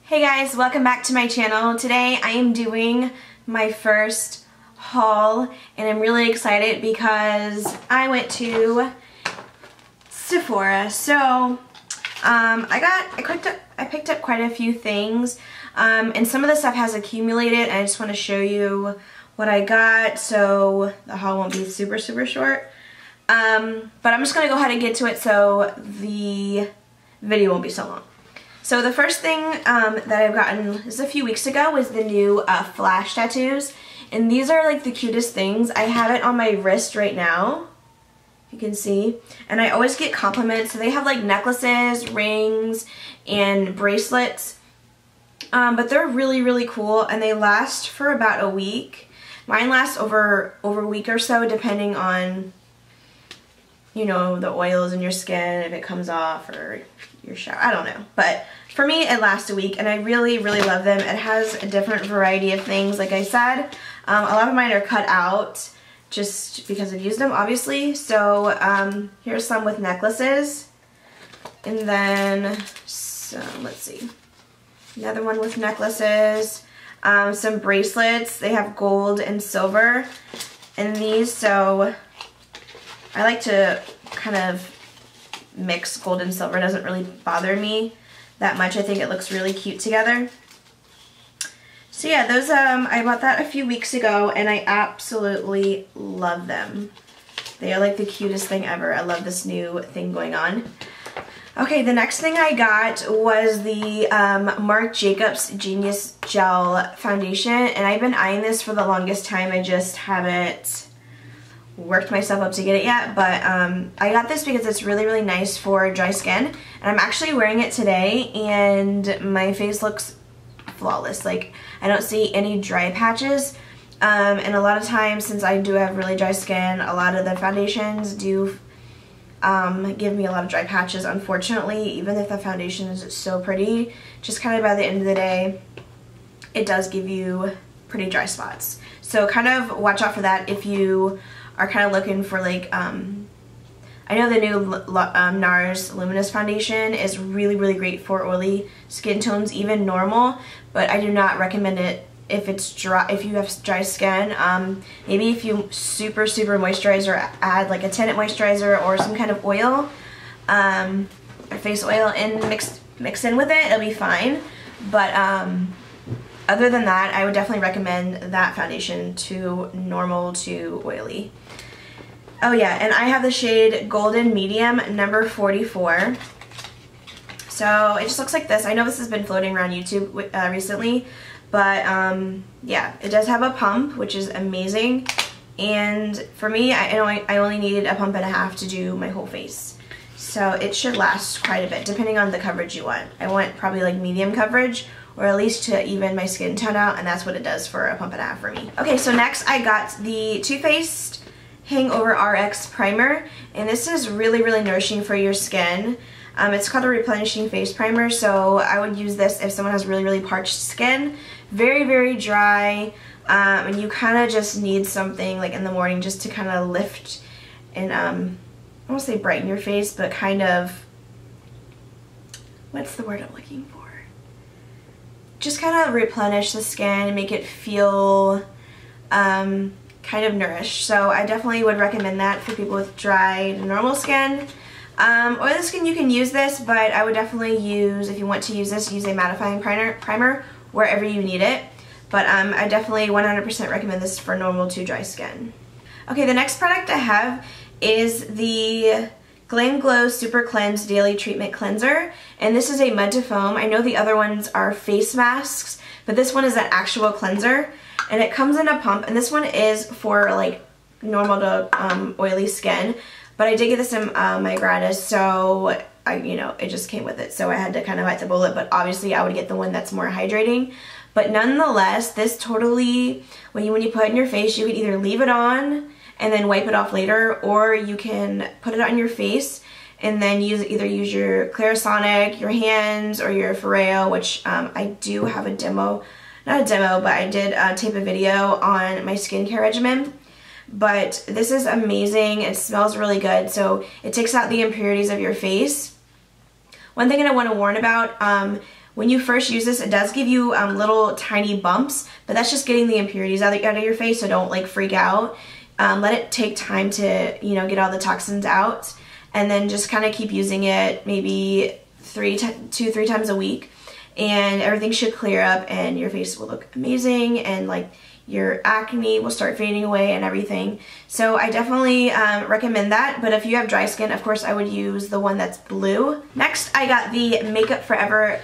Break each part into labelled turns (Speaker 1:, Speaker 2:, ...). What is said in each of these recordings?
Speaker 1: Hey guys, welcome back to my channel. Today I am doing my first haul and I'm really excited because I went to Sephora. So I picked up quite a few things and some of the stuff has accumulated and I just want to show you what I got so the haul won't be super short. But I'm just going to go ahead and get to it so the video won't be so long. So the first thing that I've gotten, this is a few weeks ago, was the new flash tattoos. And these are like the cutest things. I have it on my wrist right now, if you can see. And I always get compliments. So they have like necklaces, rings, and bracelets. But they're really cool and they last for about a week. Mine lasts over a week or so depending on, you know, the oils in your skin, if it comes off or your shower, I don't know. But for me, it lasts a week and I really love them. It has a different variety of things, like I said. A lot of mine are cut out just because I've used them, obviously. So here's some with necklaces. And then some, let's see, another one with necklaces. Some bracelets. They have gold and silver in these, so I like to kind of mix gold and silver. It doesn't really bother me that much. I think it looks really cute together. So yeah, those I bought that a few weeks ago and I absolutely love them. They are like the cutest thing ever. I love this new thing going on. Okay, the next thing I got was the Marc Jacobs Genius Gel Foundation, and I've been eyeing this for the longest time. I just haven't worked myself up to get it yet, but I got this because it's really nice for dry skin, and I'm actually wearing it today and my face looks flawless. Like, I don't see any dry patches, and a lot of times, since I do have really dry skin, a lot of the foundations do give me a lot of dry patches, unfortunately. Even if the foundation is so pretty, just kind of by the end of the day it does give you pretty dry spots. So kind of watch out for that if you are kind of looking for like, I know the new NARS Luminous Foundation is really great for oily skin tones, even normal, but I do not recommend it if it's dry, if you have dry skin. Maybe if you super moisturize or add like a tinted moisturizer or some kind of oil, or face oil, and mix in with it, it'll be fine. But other than that, I would definitely recommend that foundation to normal to oily. Oh yeah, and I have the shade Golden Medium number 44. So it just looks like this. I know this has been floating around YouTube recently, but yeah, it does have a pump, which is amazing. And for me, I only needed a pump and a half to do my whole face. So it should last quite a bit, depending on the coverage you want. I want probably like medium coverage, or at least to even my skin tone out, and that's what it does for a pump and a half for me. Okay, so next I got the Too Faced Hangover RX Primer, and this is really nourishing for your skin. It's called a replenishing face primer, so I would use this if someone has really parched skin, very dry, and you kind of just need something like in the morning just to kind of lift and I won't say brighten your face, but kind of, what's the word I'm looking for? Just kind of replenish the skin and make it feel kind of nourished. So I definitely would recommend that for people with dry to normal skin. Oily skin, you can use this, but I would definitely use, if you want to use this, use a mattifying primer wherever you need it. But I definitely 100% recommend this for normal to dry skin. Okay, the next product I have is the Glam Glow Super Cleanse Daily Treatment Cleanser, and this is a mud to foam. I know the other ones are face masks, but this one is an actual cleanser, and it comes in a pump, and this one is for like normal to oily skin. But I did get this in my gratis, so you know, it just came with it, so I had to kind of bite the bullet. But obviously I would get the one that's more hydrating. But nonetheless, this totally, when you put it in your face, you can either leave it on and then wipe it off later, or you can put it on your face and then either use your Clarisonic, your hands, or your Foreo, which I do have a demo, not a demo, but I did tape a video on my skincare regimen. But this is amazing. It smells really good, so it takes out the impurities of your face. One thing I want to warn about, When you first use this, it does give you little tiny bumps, but that's just getting the impurities out of your face, so don't like freak out. Let it take time to, you know, get all the toxins out, and then just kind of keep using it maybe 2-3 times a week, and everything should clear up and your face will look amazing, and like your acne will start fading away and everything. So I definitely recommend that, but if you have dry skin, of course I would use the one that's blue. Next, I got the Makeup Forever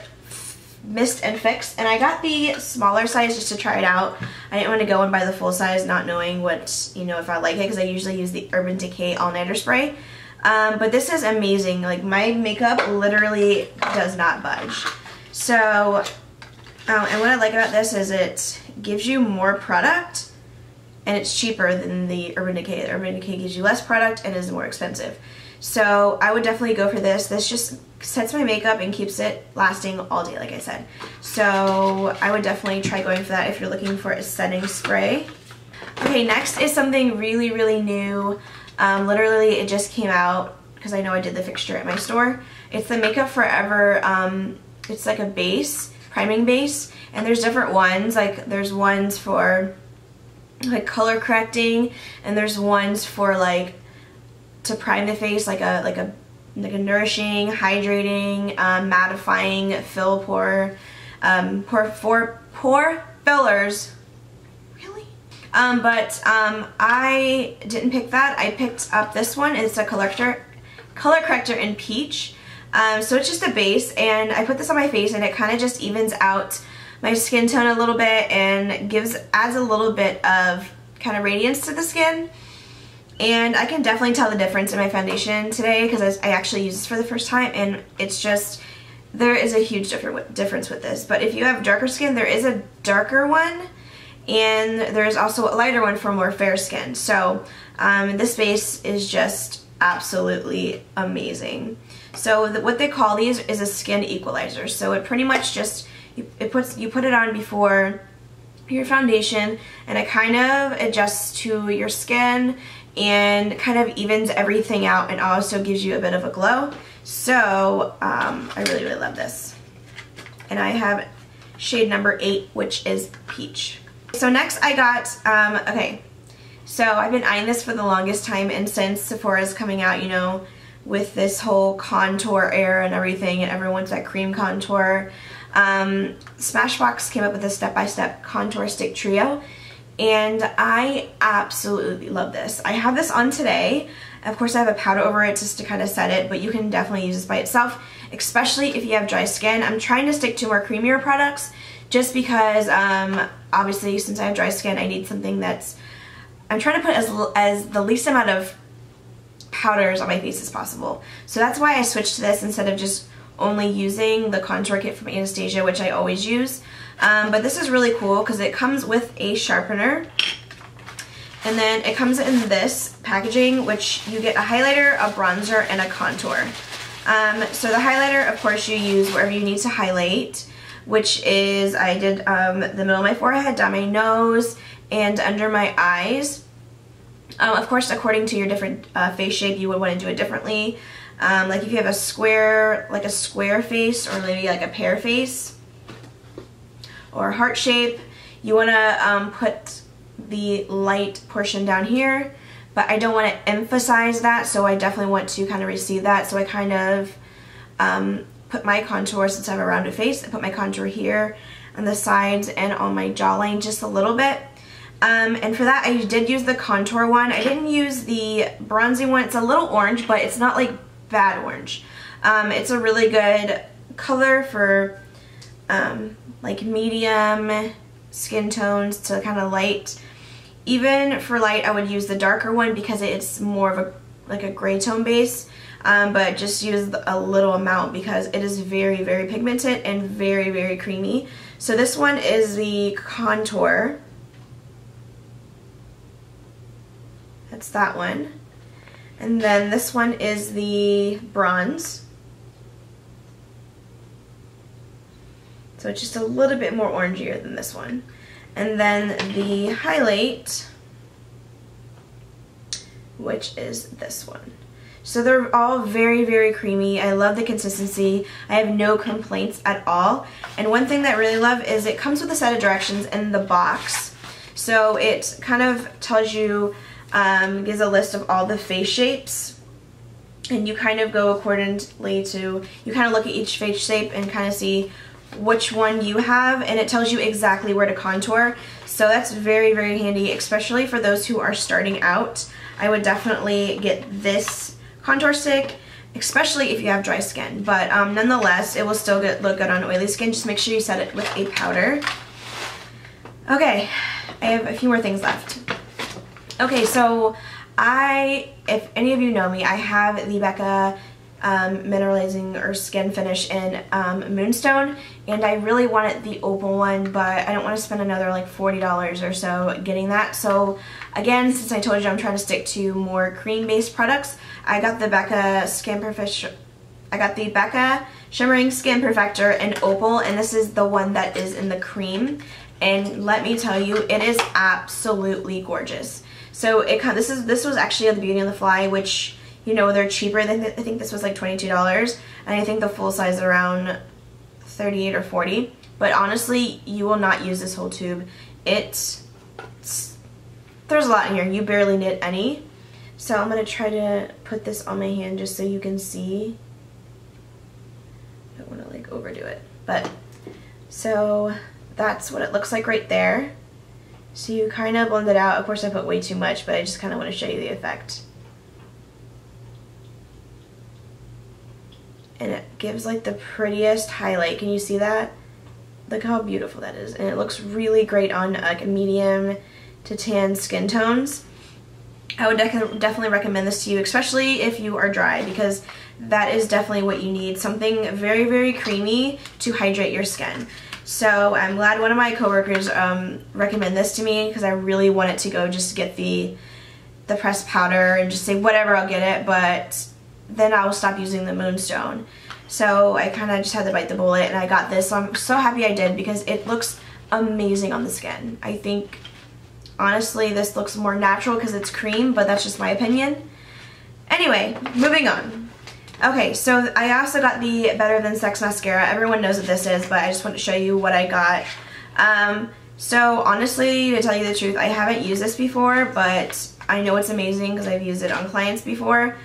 Speaker 1: Mist and Fix, and I got the smaller size just to try it out. I didn't want to go and buy the full size not knowing what, you know, if I like it, because I usually use the Urban Decay All Nighter Spray. But this is amazing. Like, my makeup literally does not budge. So, and what I like about this is it gives you more product, and it's cheaper than the Urban Decay. The Urban Decay gives you less product and is more expensive. So I would definitely go for this. This just sets my makeup and keeps it lasting all day, like I said. So I would definitely try going for that if you're looking for a setting spray. Okay, next is something really, really new. Literally, it just came out because I know I did the fixture at my store. It's the Makeup Forever, it's like a base, priming base, and there's different ones. Like, there's ones for like color correcting, and there's ones for like to prime the face, like a nourishing, hydrating, mattifying, fill pore fillers. Really? I didn't pick that. I picked up this one. It's a color corrector in peach. So it's just a base, and I put this on my face, and it kind of just evens out my skin tone a little bit and adds a little bit of kind of radiance to the skin. And I can definitely tell the difference in my foundation today because I actually use this for the first time, and it's just, there is a huge difference with this. But if you have darker skin, there is a darker one, and there's also a lighter one for more fair skin. So this base is just absolutely amazing. So what they call these is a skin equalizer. So it pretty much just, you put it on before your foundation, and it kind of adjusts to your skin and kind of evens everything out, and also gives you a bit of a glow. So I really, really love this. And I have shade number 8, which is peach. So next I got, okay, so I've been eyeing this for the longest time, and since Sephora's coming out, you know, with this whole contour era and everything, and everyone wants that cream contour, Smashbox came up with a step-by-step contour stick trio, and I absolutely love this. I have this on today. Of course, I have a powder over it just to kind of set it, but you can definitely use this by itself, especially if you have dry skin. I'm trying to stick to more creamier products just because, obviously, since I have dry skin, I need something that's, I'm trying to put as the least amount of powders on my face as possible. So that's why I switched to this instead of just only using the contour kit from Anastasia, which I always use. But this is really cool because it comes with a sharpener, and then it comes in this packaging, which you get a highlighter, a bronzer, and a contour. So the highlighter, of course, you use wherever you need to highlight, which is, I did the middle of my forehead, down my nose, and under my eyes. Of course, according to your different face shape, you would want to do it differently. Like if you have a square face, or maybe like a pear face, or heart shape, you want to put the light portion down here, but I don't want to emphasize that, so I definitely want to kind of receive that. So I kind of put my contour, since I have a rounded face, I put my contour here on the sides and on my jawline just a little bit. And for that, I did use the contour one. I didn't use the bronzing one. It's a little orange, but it's not like bad orange. It's a really good color for like medium skin tones to kind of light. Even for light, I would use the darker one because it's more of a gray tone base, but just use a little amount because it is very, very pigmented and very, very creamy. So this one is the contour. That's that one. And then this one is the bronze. So it's just a little bit more orangier than this one. And then the highlight, which is this one. So they're all very, very creamy. I love the consistency. I have no complaints at all. And one thing that I really love is it comes with a set of directions in the box. So it kind of tells you, gives a list of all the face shapes. And you kind of go accordingly to, you kind of look at each face shape and kind of see which one you have, and it tells you exactly where to contour. So that's very, very handy, especially for those who are starting out. I would definitely get this contour stick, especially if you have dry skin. But nonetheless, it will still look good on oily skin. Just make sure you set it with a powder. Okay, I have a few more things left. Okay, so if any of you know me, I have the Becca mineralizing or skin finish in Moonstone, and I really wanted the opal one, but I don't want to spend another like $40 or so getting that. So again, since I told you I'm trying to stick to more cream based products, I got the Becca Shimmering Skin Perfector in opal, and this is the one that is in the cream, and let me tell you, it is absolutely gorgeous. So this was actually at the Beauty on the Fly, which, you know, they're cheaper. I think this was like $22, and I think the full size is around $38 or $40. But honestly, you will not use this whole tube. There's a lot in here. You barely need any. So I'm gonna try to put this on my hand just so you can see. I don't want to like overdo it, but so that's what it looks like right there. So you kind of blend it out. Of course, I put way too much, but I just kind of want to show you the effect. And it gives like the prettiest highlight. Can you see that? Look how beautiful that is. And it looks really great on like medium to tan skin tones. I would definitely recommend this to you, especially if you are dry, because that is definitely what you need. Something very, very creamy to hydrate your skin. So I'm glad one of my coworkers recommended this to me, because I really wanted to go just get the pressed powder and just say whatever, I'll get it, but then I will stop using the Moonstone. So I kind of just had to bite the bullet, and I got this. So I'm so happy I did, because it looks amazing on the skin. I think honestly this looks more natural because it's cream, but that's just my opinion. Anyway, moving on. Okay, so I also got the Better Than Sex mascara. Everyone knows what this is, but I just want to show you what I got. So honestly, to tell you the truth, I haven't used this before, but I know it's amazing because I've used it on clients before,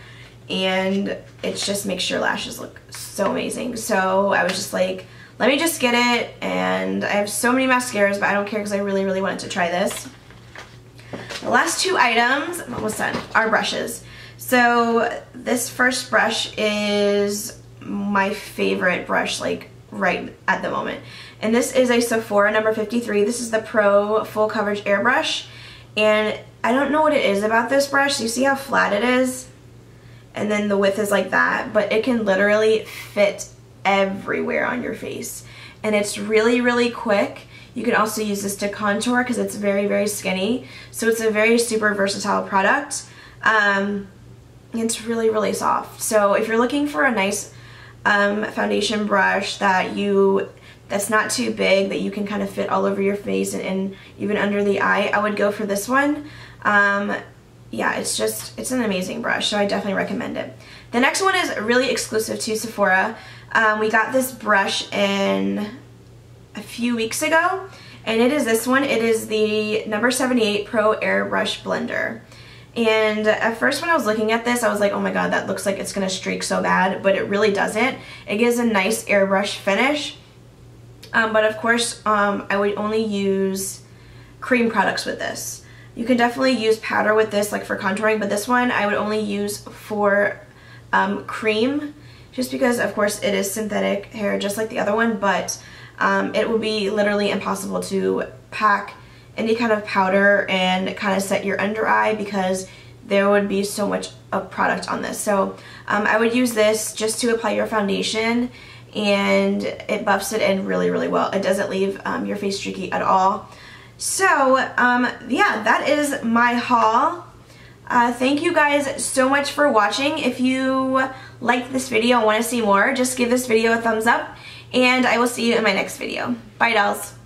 Speaker 1: and it just makes your lashes look so amazing. So I was just like, let me just get it, and I have so many mascaras, but I don't care because I really, really wanted to try this. The last two items, I'm almost done, are brushes. So this first brush is my favorite brush, like right at the moment. And this is a Sephora number 53. This is the Pro Full Coverage Airbrush. And I don't know what it is about this brush. You see how flat it is? And then the width is like that. But it can literally fit everywhere on your face. And it's really, really quick. You can also use this to contour because it's very, very skinny. So it's a very super versatile product. It's really, really soft. So if you're looking for a nice foundation brush that's not too big, that you can kind of fit all over your face and even under the eye, I would go for this one. Yeah, it's an amazing brush, so I definitely recommend it. The next one is really exclusive to Sephora. We got this brush in a few weeks ago, and it is this one. It is the number 78 Pro Airbrush Blender. And at first when I was looking at this, I was like, oh my god, that looks like it's going to streak so bad, but it really doesn't. It gives a nice airbrush finish. But of course, I would only use cream products with this. You can definitely use powder with this, like for contouring, but this one I would only use for cream, just because of course it is synthetic hair just like the other one, but it would be literally impossible to pack any kind of powder and kind of set your under eye, because there would be so much of product on this. So I would use this just to apply your foundation, and it buffs it in really, really well. It doesn't leave your face streaky at all. So yeah, that is my haul. Thank you guys so much for watching. If you liked this video and want to see more, just give this video a thumbs up, and I will see you in my next video. Bye, dolls.